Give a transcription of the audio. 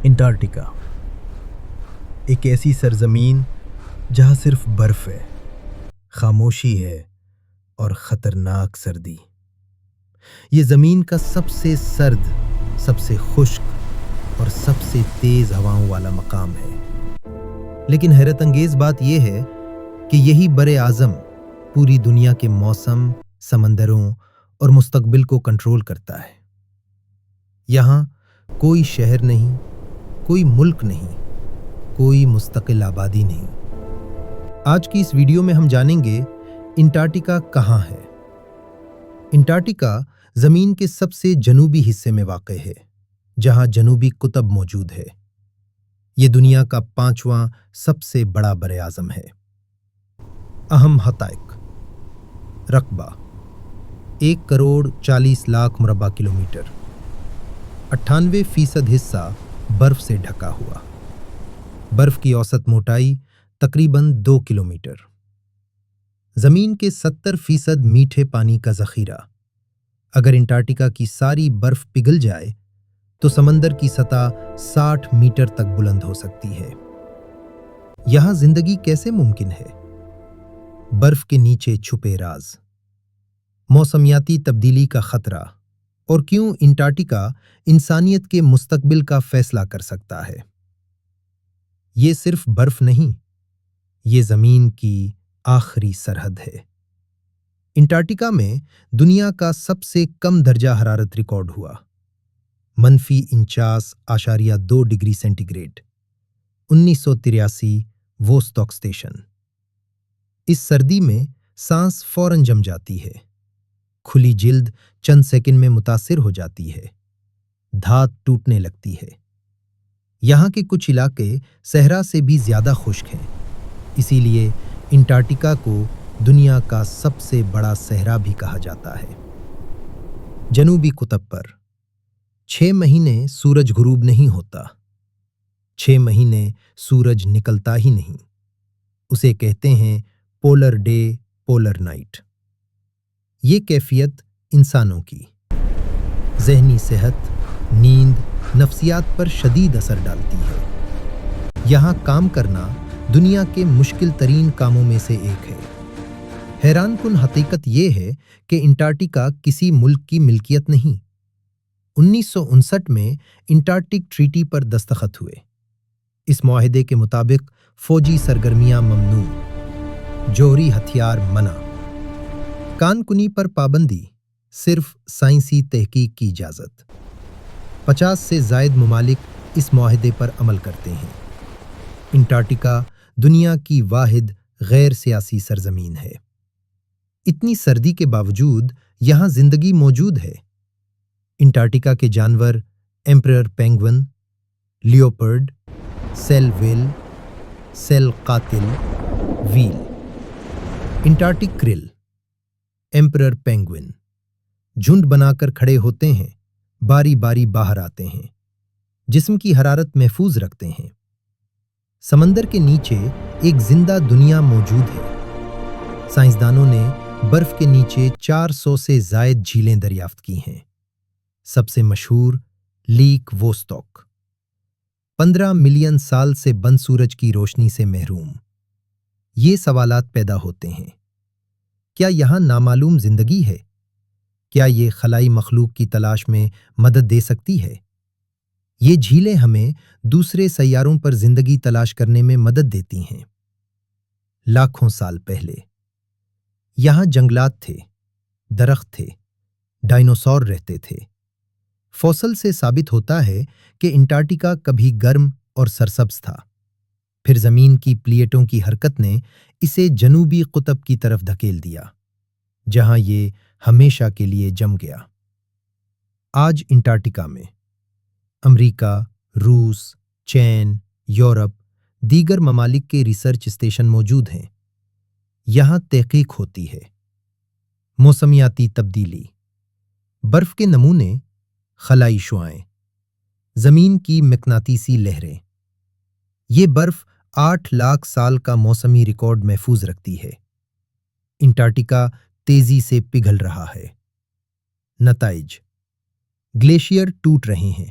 Antarctica ایک ایسی سرزمین جہاں صرف برف ہے، خاموشی ہے اور خطرناک سردی۔ یہ زمین کا سب سے سرد، سب سے خشک اور سب سے تیز ہواؤں والا مقام ہے۔ لیکن حیرت انگیز بات یہ ہے کہ یہی بر اعظم پوری دنیا کے موسم، سمندروں اور مستقبل کو کنٹرول کرتا ہے۔ یہاں کوئی شہر نہیں، کوئی ملک نہیں، کوئی مستقل آبادی نہیں۔ آج کی اس ویڈیو میں ہم جانیں گے انٹارکٹیکا کہاں ہے۔ انٹارکٹیکا زمین کے سب سے جنوبی حصے میں واقع ہے، جہاں جنوبی قطب موجود ہے۔ یہ دنیا کا 5واں سب سے بڑا بر اعظم ہے۔ اہم حقائق: رقبہ 1,40,00,000 مربع کلومیٹر، 98% حصہ برف سے ڈھکا ہوا۔ برف کی اوسط موٹائی تقریباً 2 کلومیٹر۔ زمین کے 70% میٹھے پانی کا ذخیرہ۔ اگر انٹارکٹیکا کی ساری برف پگھل جائے تو سمندر کی سطح 60 میٹر تک بلند ہو سکتی ہے۔ یہاں زندگی کیسے ممکن ہے؟ برف کے نیچے چھپے راز، موسمیاتی تبدیلی کا خطرہ، اور کیوں انٹارکٹیکا انسانیت کے مستقبل کا فیصلہ کر سکتا ہے۔ یہ صرف برف نہیں، یہ زمین کی آخری سرحد ہے۔ انٹارکٹیکا میں دنیا کا سب سے کم درجہ حرارت ریکارڈ ہوا، -49.2 ڈگری سینٹی گریڈ، 1983 ووسٹاک اسٹیشن۔ اس سردی میں سانس فوراً جم جاتی ہے، کھلی جلد چند سیکنڈ میں متاثر ہو جاتی ہے، دھات ٹوٹنے لگتی ہے۔ یہاں کے کچھ علاقے صحرا سے بھی زیادہ خشک ہیں، اسی لیے انٹارکٹیکا کو دنیا کا سب سے بڑا صحرا بھی کہا جاتا ہے۔ جنوبی قطب پر 6 مہینے سورج غروب نہیں ہوتا، 6 مہینے سورج نکلتا ہی نہیں۔ اسے کہتے ہیں پولر ڈے، پولر نائٹ۔ یہ کیفیت انسانوں کی ذہنی صحت، نیند، نفسیات پر شدید اثر ڈالتی ہے۔ یہاں کام کرنا دنیا کے مشکل ترین کاموں میں سے ایک ہے۔ حیران کن حقیقت یہ ہے کہ انٹارکٹیکا کسی ملک کی ملکیت نہیں۔ 1959 میں انٹارکٹک ٹریٹی پر دستخط ہوئے۔ اس معاہدے کے مطابق فوجی سرگرمیاں ممنوع، جوہری ہتھیار منع، کان کنی پر پابندی، صرف سائنسی تحقیق کی اجازت۔ 50 سے زائد ممالک اس معاہدے پر عمل کرتے ہیں۔ انٹارکٹیکا دنیا کی واحد غیر سیاسی سرزمین ہے۔ اتنی سردی کے باوجود یہاں زندگی موجود ہے۔ انٹارکٹیکا کے جانور emperor penguin, leopard, seal whale, seal قاتل، whale. Antarctic krill, emperor penguin, جھنڈ بنا کر کھڑے ہوتے ہیں، باری باری باہر آتے ہیں، جسم کی حرارت محفوظ رکھتے ہیں۔ سمندر کے نیچے ایک زندہ دنیا موجود ہے۔ سائنسدانوں نے برف کے نیچے 400 سے زائد جھیلیں دریافت کی ہیں۔ سب سے مشہور لیک ووسٹاک، 15 ملین سال سے بند سورج کی روشنی سے محروم۔ یہ سوالات پیدا ہوتے ہیں: کیا یہاں نامعلوم زندگی ہے؟ کیا یہ خلائی مخلوق کی تلاش میں مدد دے سکتی ہے؟ یہ جھیلیں ہمیں دوسرے سیاروں پر زندگی تلاش کرنے میں مدد دیتی ہیں۔ لاکھوں سال پہلے یہاں جنگلات تھے، درخت تھے، ڈائنوسور رہتے تھے۔ فوسل سے ثابت ہوتا ہے کہ انٹارکٹیکا کبھی گرم اور سرسبز تھا، پھر زمین کی پلیٹوں کی حرکت نے اسے جنوبی قطب کی طرف دھکیل دیا، جہاں یہ ہمیشہ کے لیے جم گیا۔ آج انٹارکٹیکا میں امریکہ، روس، چین، یورپ، دیگر ممالک کے ریسرچ اسٹیشن موجود ہیں۔ یہاں تحقیق ہوتی ہے۔ موسمیاتی تبدیلی، برف کے نمونے، خلائی شعاعیں، زمین کی مقناطیسی لہریں۔ یہ برف 8 لاکھ سال کا موسمی ریکارڈ محفوظ رکھتی ہے۔ انٹارکٹیکا تیزی سے پگھل رہا ہے۔ نتائج: گلیشیئر ٹوٹ رہے ہیں،